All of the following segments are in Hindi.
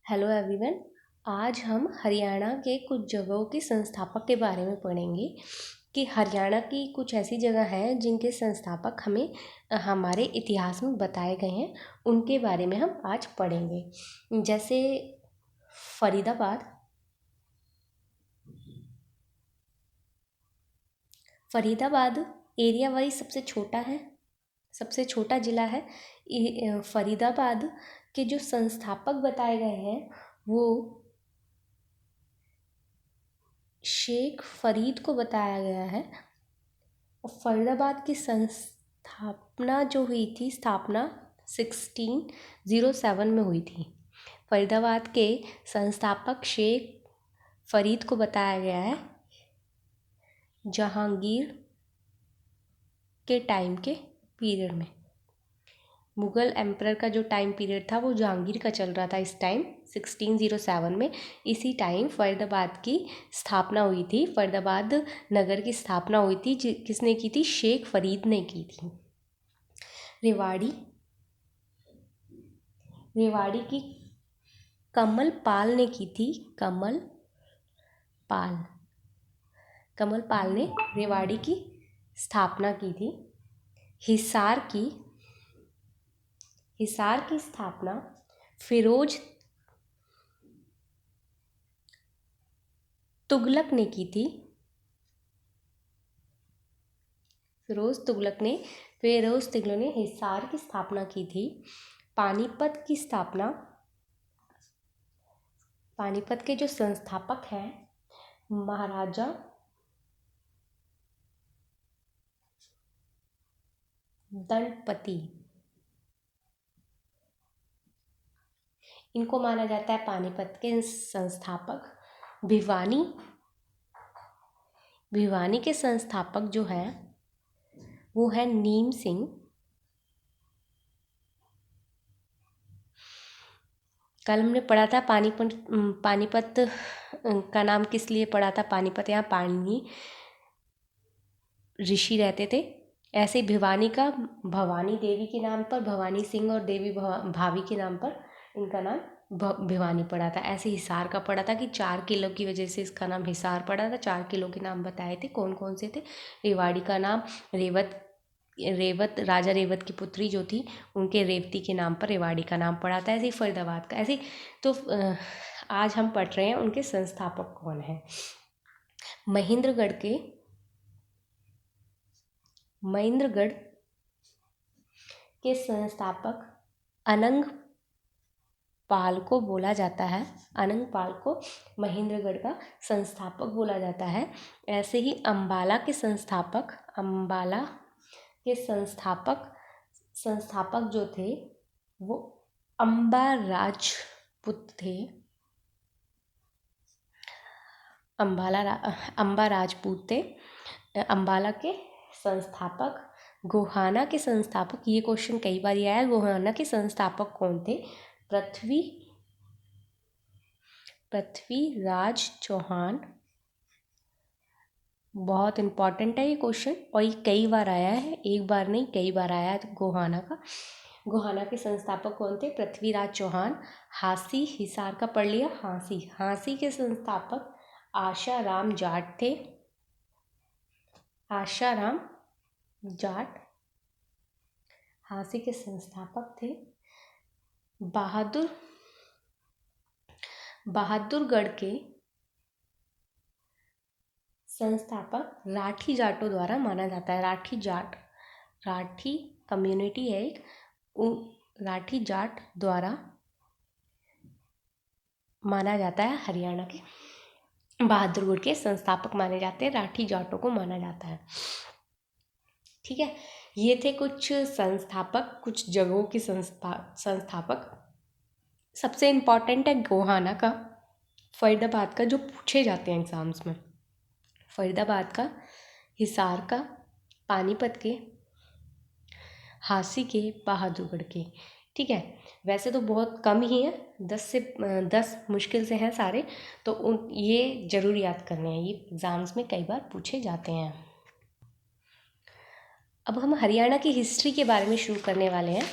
Hello everyone. आज हम हरियाणा के कुछ जगहों के संस्थापक के बारे में पढ़ेंगे कि हरियाणा की कुछ ऐसी जगह हैं जिनके संस्थापक हमें हमारे इतिहास में बताए गए हैं, उनके बारे में हम आज पढ़ेंगे। जैसे फरीदाबाद। फरीदाबाद एरिया वाइज सबसे छोटा ज़िला है। फरीदाबाद के जो संस्थापक बताए गए हैं वो शेख फरीद को बताया गया है। और फरीदाबाद की स्थापना 1607 में हुई थी। फरीदाबाद के संस्थापक शेख फरीद को बताया गया है जहांगीर के टाइम के पीरियड में। मुग़ल एम्परर का जो टाइम पीरियड था वो जहांगीर का चल रहा था इस टाइम 1607 में। इसी टाइम फरीदाबाद की स्थापना हुई थी। फरीदाबाद नगर की स्थापना हुई थी। किसने की थी? शेख फरीद ने की थी। रेवाड़ी की कमल पाल ने की थी। कमल पाल ने रेवाड़ी की स्थापना की थी। हिसार की स्थापना फिरोज तुगलक ने की थी। फिरोज तुगलक ने हिसार की स्थापना की थी। पानीपत के जो संस्थापक हैं महाराजा दंडपति, इनको माना जाता है पानीपत के संस्थापक। भिवानी के संस्थापक जो हैं वो है नीम सिंह। कल हमने पढ़ा था पानीपत का नाम किस लिए पढ़ा था? पानीपत यहाँ पाणिनि ऋषि रहते थे। ऐसे भिवानी का भवानी देवी के नाम पर, भवानी सिंह और देवी भावी के नाम पर इनका नाम भिवानी पड़ा था। ऐसे हिसार का पड़ा था कि 4 किलो की वजह से इसका नाम हिसार पड़ा था। 4 किलो के नाम बताए थे। कौन कौन से थे? रेवाड़ी का नाम रेवत राजा रेवत की पुत्री जो थी उनके रेवती के नाम पर रेवाड़ी का नाम पड़ा था। ऐसे ही फरीदाबाद का ऐसे। तो आज हम पढ़ रहे हैं उनके संस्थापक कौन हैं। महेंद्रगढ़ के संस्थापक अनंग पाल को बोला जाता है। अनंग पाल को महेंद्रगढ़ का संस्थापक बोला जाता है। ऐसे ही अंबाला के संस्थापक जो थे वो अंबा राजपूत थे। अंबाला के संस्थापक। गोहाना के संस्थापक, ये क्वेश्चन कई बार आया है। गोहाना के संस्थापक कौन थे? पृथ्वीराज चौहान। बहुत इम्पॉर्टेंट है ये क्वेश्चन और ये कई बार आया है, एक बार नहीं कई बार आया है। गोहाना के संस्थापक कौन थे? पृथ्वीराज चौहान। हिसार का पढ़ लिया। हाँसी के संस्थापक आशाराम जाट हाँसी के संस्थापक थे। बहादुरगढ़ के संस्थापक राठी जाटों द्वारा माना जाता है। राठी कम्युनिटी है एक, राठी जाट द्वारा माना जाता है। हरियाणा के बहादुरगढ़ के संस्थापक माने जाते हैं। राठी जाटों को माना जाता है। ठीक है, ये थे कुछ संस्थापक, कुछ जगहों के संस्थापक। सबसे इम्पॉर्टेंट है गोहाना का, फरीदाबाद का, जो पूछे जाते हैं एग्जाम्स में। फरीदाबाद का, हिसार का, पानीपत के, हाँसी के, बहादुरगढ़ के। ठीक है, वैसे तो बहुत कम ही है, 10 मुश्किल से हैं सारे, तो ये ज़रूर याद करने हैं। ये एग्ज़ाम्स में कई बार पूछे जाते हैं। अब हम हरियाणा की हिस्ट्री के बारे में शुरू करने वाले हैं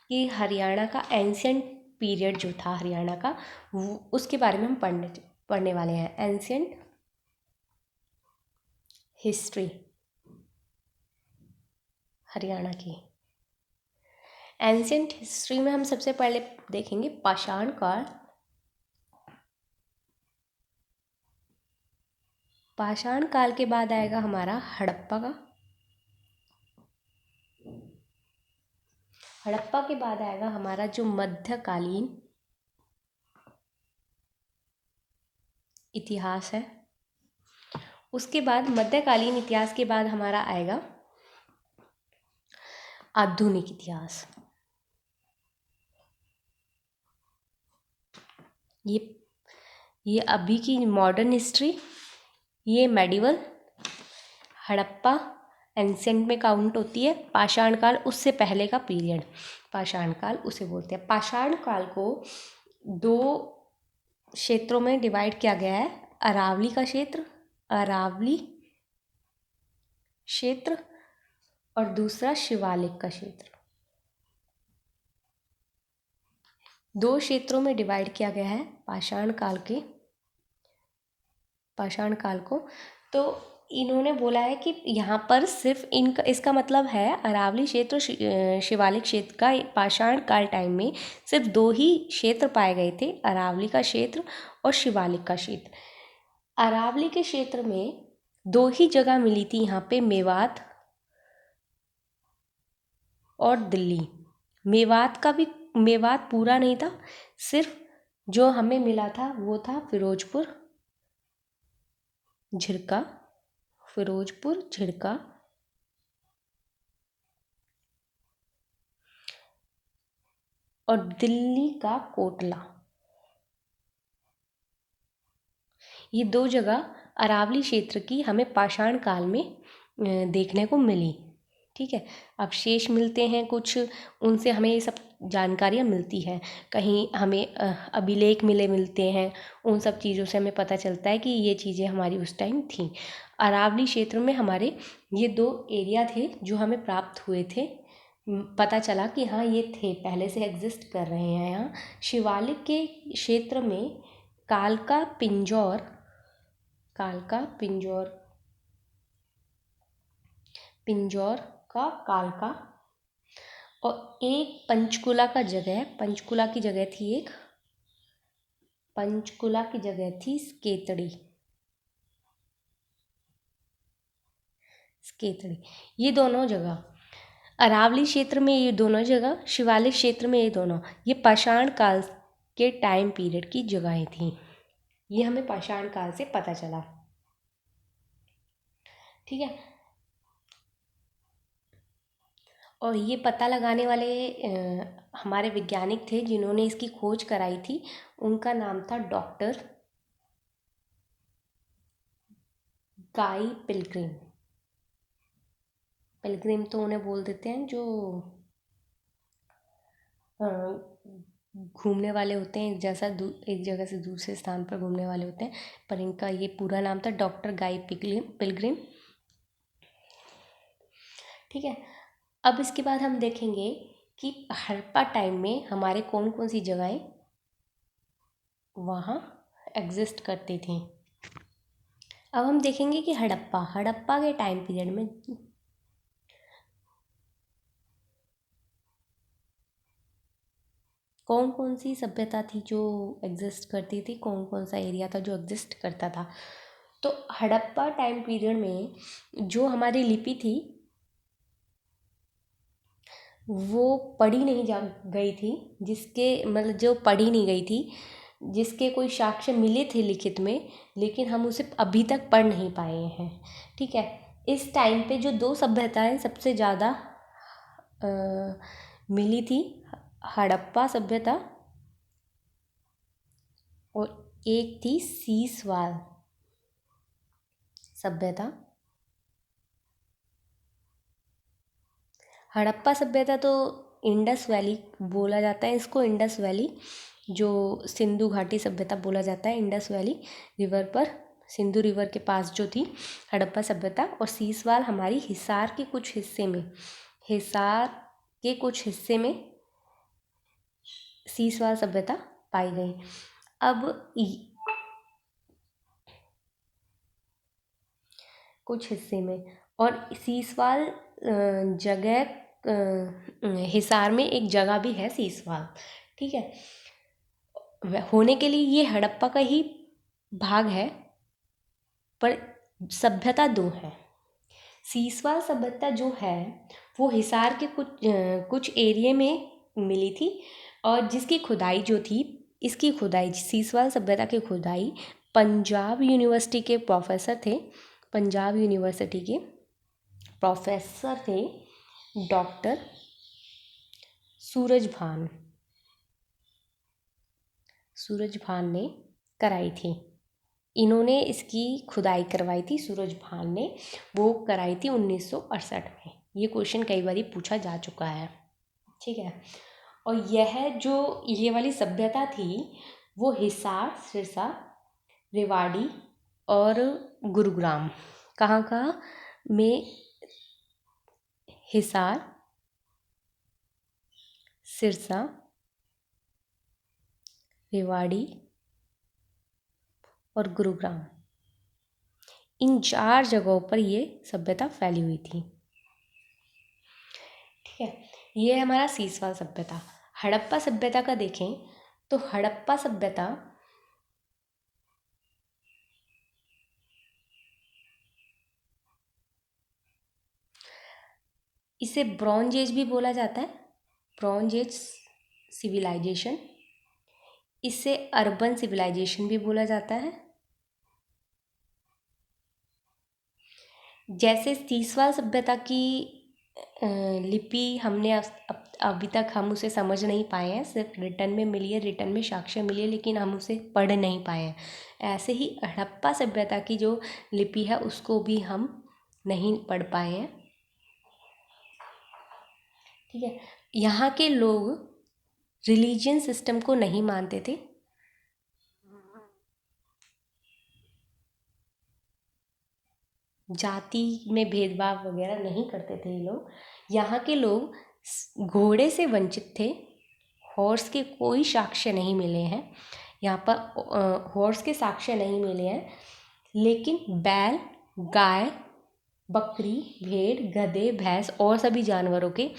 कि हरियाणा का एंशियंट पीरियड जो था हरियाणा का, वो उसके बारे में हम पढ़ने वाले हैं। एंशियंट हिस्ट्री हरियाणा की। एंशियंट हिस्ट्री में हम सबसे पहले देखेंगे पाषाण काल। पाषाण काल के बाद आएगा हमारा हड़प्पा का। हड़प्पा के बाद आएगा हमारा जो मध्यकालीन इतिहास है। उसके बाद मध्यकालीन इतिहास के बाद हमारा आएगा आधुनिक इतिहास। ये अभी की मॉडर्न हिस्ट्री, ये मेडिवल, हड़प्पा एंशिएंट में काउंट होती है। पाषाण काल उससे पहले का पीरियड, पाषाण काल उसे बोलते हैं। पाषाण काल को 2 क्षेत्रों में डिवाइड किया गया है। अरावली का क्षेत्र, अरावली क्षेत्र, और दूसरा शिवालिक का क्षेत्र। 2 क्षेत्रों में डिवाइड किया गया है पाषाण काल को। तो इन्होंने बोला है कि यहाँ पर सिर्फ इसका मतलब है अरावली क्षेत्र और शिवालिक क्षेत्र का पाषाण काल टाइम में सिर्फ 2 ही क्षेत्र पाए गए थे, अरावली का क्षेत्र और शिवालिक का क्षेत्र। अरावली के क्षेत्र में 2 ही जगह मिली थी यहाँ पे, मेवात और दिल्ली। मेवात पूरा नहीं था, सिर्फ जो हमें मिला था वो था फिरोजपुर झिरका और दिल्ली का कोटला। ये 2 जगह अरावली क्षेत्र की हमें पाषाण काल में देखने को मिली। ठीक है, अब शेष मिलते हैं कुछ, उनसे हमें ये सब जानकारियाँ मिलती हैं। कहीं हमें अभिलेख मिलते हैं, उन सब चीज़ों से हमें पता चलता है कि ये चीज़ें हमारी उस टाइम थी। अरावली क्षेत्र में हमारे ये 2 एरिया थे जो हमें प्राप्त हुए थे, पता चला कि हाँ ये थे, पहले से एग्जिस्ट कर रहे हैं यहाँ। शिवालिक के क्षेत्र में कालका पिंजौर का कालका, और एक पंचकुला की जगह थी स्केतड़ी। ये दोनों जगह अरावली क्षेत्र में, ये दोनों जगह शिवालिक क्षेत्र में, ये पाषाण काल के टाइम पीरियड की जगहें थी। ये हमें पाषाण काल से पता चला। ठीक है, और ये पता लगाने वाले हमारे वैज्ञानिक थे जिन्होंने इसकी खोज कराई थी। उनका नाम था डॉक्टर गाई पिलग्रिम तो उन्हें बोल देते हैं जो घूमने वाले होते हैं, एक जगह से दूसरे स्थान पर घूमने वाले होते हैं, पर इनका ये पूरा नाम था डॉक्टर गाई पिलग्रिम। ठीक है, अब इसके बाद हम देखेंगे कि हड़प्पा टाइम में हमारे कौन कौन सी जगहें वहाँ एग्जिस्ट करती थी। अब हम देखेंगे कि हड़प्पा के टाइम पीरियड में कौन कौन सी सभ्यता थी जो एग्जिस्ट करती थी, कौन कौन सा एरिया था जो एग्जिस्ट करता था। तो हड़प्पा टाइम पीरियड में जो हमारी लिपि थी वो पढ़ी नहीं गई थी, जिसके कोई साक्ष्य मिले थे लिखित में, लेकिन हम उसे अभी तक पढ़ नहीं पाए हैं। ठीक है, इस टाइम पे जो 2 सभ्यताएं सबसे ज़्यादा मिली थी, हड़प्पा सभ्यता और एक थी सीसवाल सभ्यता। हड़प्पा सभ्यता तो इंडस वैली बोला जाता है इसको, इंडस वैली जो सिंधु घाटी सभ्यता बोला जाता है, इंडस वैली रिवर पर, सिंधु रिवर के पास जो थी हड़प्पा सभ्यता। और सीसवाल हमारी हिसार के कुछ हिस्से में सीसवाल सभ्यता पाई गई। अब कुछ हिस्से में, और सीसवाल जगह हिसार में एक जगह भी है सीसवाल, ठीक है। होने के लिए ये हड़प्पा का ही भाग है, पर सभ्यता दो है। सीसवाल सभ्यता जो है वो हिसार के कुछ एरिया में मिली थी, और जिसकी खुदाई जो थी, इसकी खुदाई, सीसवाल सभ्यता की खुदाई पंजाब यूनिवर्सिटी के प्रोफेसर थे, पंजाब यूनिवर्सिटी के प्रोफेसर थे डॉक्टर सूरजभान ने कराई थी। इन्होंने इसकी खुदाई करवाई थी, सूरजभान ने, वो कराई थी 1968 में। ये क्वेश्चन कई बार पूछा जा चुका है, ठीक है। और यह जो ये वाली सभ्यता थी वो हिसार, सिरसा, रेवाड़ी और गुरुग्राम, कहाँ में, हिसार, सिरसा, रेवाड़ी और गुरुग्राम, इन 4 जगहों पर ये सभ्यता फैली हुई थी, ठीक है। ये है हमारा सीसवाल सभ्यता। हड़प्पा सभ्यता का देखें तो हड़प्पा सभ्यता इसे ब्रॉन्ज एज भी बोला जाता है, ब्रॉन्ज एज सिविलाइजेशन। इसे अर्बन सिविलाइजेशन भी बोला जाता है। जैसे सीसवाल सभ्यता की लिपि हमने अभी तक हम उसे समझ नहीं पाए हैं, सिर्फ रिटर्न में मिली है, रिटर्न में साक्ष्य मिली है, लेकिन हम उसे पढ़ नहीं पाए हैं। ऐसे ही हड़प्पा सभ्यता की जो लिपि है उसको भी हम नहीं पढ़ पाए हैं, ठीक है। यहाँ के लोग रिलीजियन सिस्टम को नहीं मानते थे, जाति में भेदभाव वगैरह नहीं करते थे ये लोग। यहाँ के लोग घोड़े से वंचित थे, हॉर्स के कोई साक्ष्य नहीं मिले हैं यहाँ पर, हॉर्स के साक्ष्य नहीं मिले हैं, लेकिन बैल, गाय, बकरी, भेड़, गधे, भैंस और सभी जानवरों के,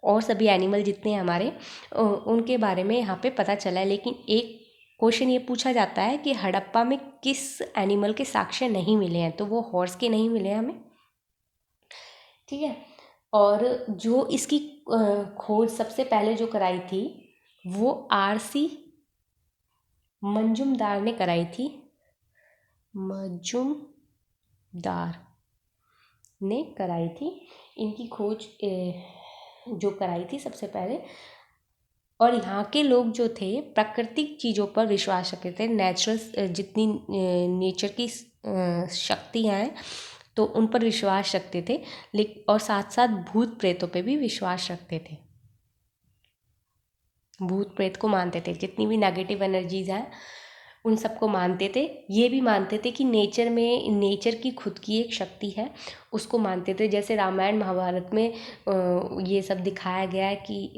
और सभी एनिमल जितने हैं हमारे, उनके बारे में यहाँ पे पता चला है। लेकिन एक क्वेश्चन ये पूछा जाता है कि हड़प्पा में किस एनिमल के साक्ष्य नहीं मिले हैं, तो वो हॉर्स के नहीं मिले हैं हमें, ठीक है। और जो इसकी खोज सबसे पहले जो कराई थी वो आरसी मंजुमदार ने कराई थी, मंजुमदार ने कराई थी इनकी खोज, जो कराई थी सबसे पहले। और यहाँ के लोग जो थे प्राकृतिक चीज़ों पर विश्वास रखते थे, नेचुरल जितनी नेचर की शक्तियाँ हैं तो उन पर विश्वास रखते थे, लेकिन और साथ साथ भूत प्रेतों पे भी विश्वास रखते थे, भूत प्रेत को मानते थे, जितनी भी नेगेटिव एनर्जीज हैं उन सबको मानते थे। ये भी मानते थे कि नेचर की खुद की एक शक्ति है, उसको मानते थे। जैसे रामायण महाभारत में ये सब दिखाया गया है कि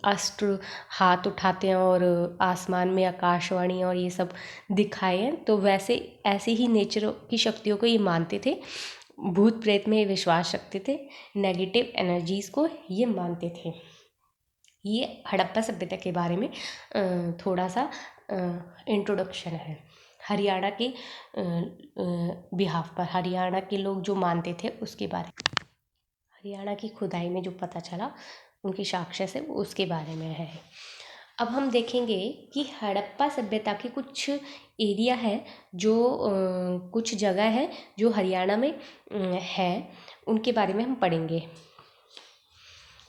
अस्त्र हाथ उठाते हैं और आसमान में आकाशवाणी और ये सब दिखाए हैं, तो वैसे ऐसे ही नेचर की शक्तियों को ये मानते थे, भूत प्रेत में विश्वास रखते थे, नेगेटिव एनर्जीज़ को ये मानते थे। ये हड़प्पा सभ्यता के बारे में थोड़ा सा इंट्रोडक्शन है। हरियाणा के बिहाफ पर, हरियाणा के लोग जो मानते थे उसके बारे में, हरियाणा की खुदाई में जो पता चला उनके साक्ष्य से, उसके बारे में है। अब हम देखेंगे कि हड़प्पा सभ्यता के कुछ एरिया है जो कुछ जगह है जो हरियाणा में है, उनके बारे में हम पढ़ेंगे।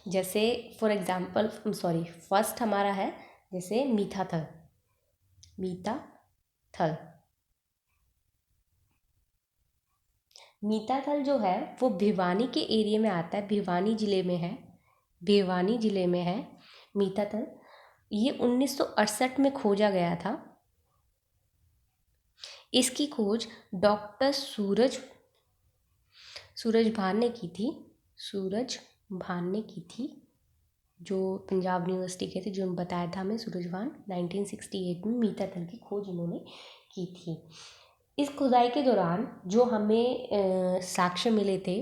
जैसे फॉर एग्जांपल फर्स्ट हमारा है जैसे मीठाथल। मीठाथल जो है वो भिवानी के एरिया में आता है, भिवानी ज़िले में है मीठाथल। ये 1968 में खोजा गया था। इसकी खोज डॉक्टर सूरजभान ने की थी, जो पंजाब यूनिवर्सिटी के थे, जो बताया था हमें, सूरजभान 1968 में मीता दल की खोज इन्होंने की थी। इस खुदाई के दौरान जो हमें साक्ष्य मिले थे,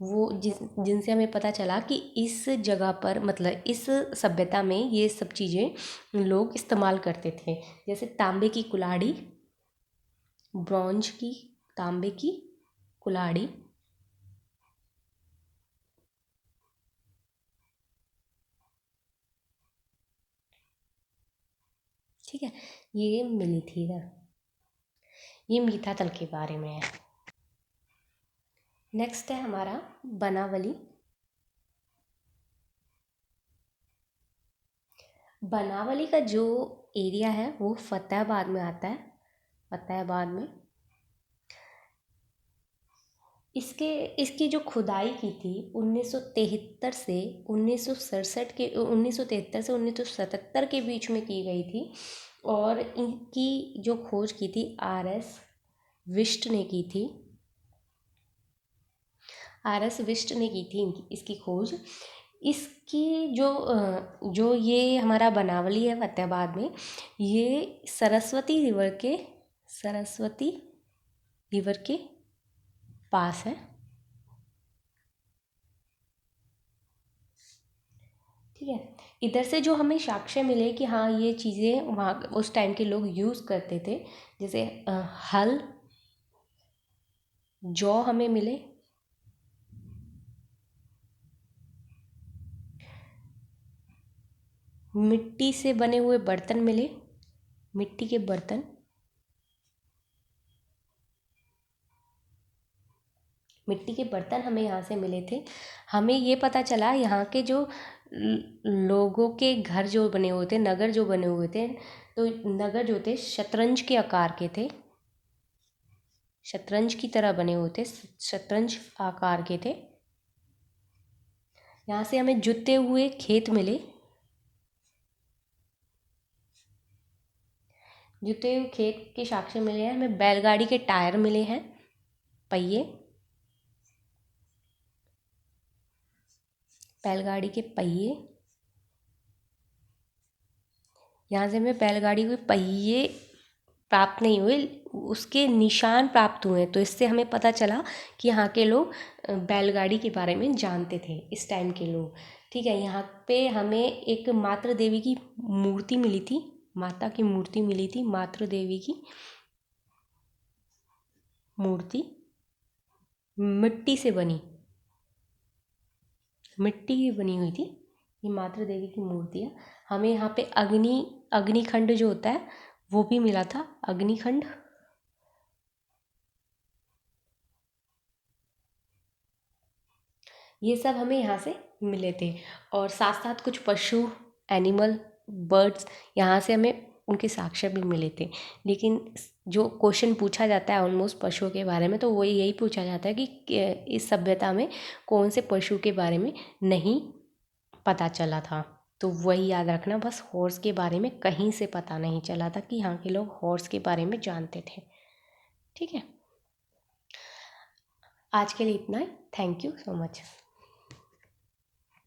वो जिनसे हमें पता चला कि इस जगह पर, मतलब इस सभ्यता में ये सब चीज़ें लोग इस्तेमाल करते थे, जैसे तांबे की कुल्हाड़ी, ब्रॉन्ज की, तांबे की कुल्हाड़ी, ठीक है, ये मिली थी ना। ये मीठा तल के बारे में है। नेक्स्ट है हमारा बनावली। बनावली का जो एरिया है वो फतेहाबाद में आता है, फतेहाबाद में। इसकी जो खुदाई की थी 1973 से 1967 के 1973 से 1977 के बीच में की गई थी, और इनकी जो खोज की थी RS विष्ट ने की थी। RS विष्ट ने की थी इसकी खोज। इसकी जो ये हमारा बनावली है फतेहाबाद में, ये सरस्वती रिवर के पास है, ठीक है। इधर से जो हमें साक्ष्य मिले कि हाँ ये चीज़ें वहाँ उस टाइम के लोग यूज़ करते थे, जैसे हल, जौ हमें मिले, मिट्टी से बने हुए बर्तन मिले, मिट्टी के बर्तन, मिट्टी के बर्तन हमें यहाँ से मिले थे। हमें ये पता चला यहाँ के जो लोगों के घर जो बने हुए थे, नगर जो बने हुए थे, तो नगर जो थे शतरंज के आकार के थे, शतरंज की तरह बने हुए थे, शतरंज आकार के थे। यहाँ से हमें जुते हुए खेत मिले, जुते हुए खेत के साक्ष्य मिले हैं। हमें बैलगाड़ी के टायर मिले हैं, पहिए, बैलगाड़ी के पहिए। यहाँ से हमें बैलगाड़ी के पहिए प्राप्त नहीं हुए, उसके निशान प्राप्त हुए। तो इससे हमें पता चला कि यहाँ के लोग बैलगाड़ी के बारे में जानते थे, इस टाइम के लोग, ठीक है। यहाँ पे हमें एक मातृ देवी की मूर्ति मिली थी, माता की मूर्ति मिली थी, मातृ देवी की मूर्ति, मिट्टी से बनी, मिट्टी की बनी हुई थी, ये मातृ देवी की मूर्ति है। हमें यहाँ पे अग्निखंड जो होता है वो भी मिला था, अग्निखंड। ये सब हमें यहाँ से मिले थे, और साथ साथ कुछ पशु, एनिमल, बर्ड्स, यहाँ से हमें उनके साक्ष्य भी मिले थे। लेकिन जो क्वेश्चन पूछा जाता है ऑलमोस्ट पशुओं के बारे में, तो वही यही पूछा जाता है कि इस सभ्यता में कौन से पशु के बारे में नहीं पता चला था। तो वही याद रखना, बस हॉर्स के बारे में कहीं से पता नहीं चला था कि यहाँ के लोग हॉर्स के बारे में जानते थे, ठीक है। आज के लिए इतना ही। Thank you so much.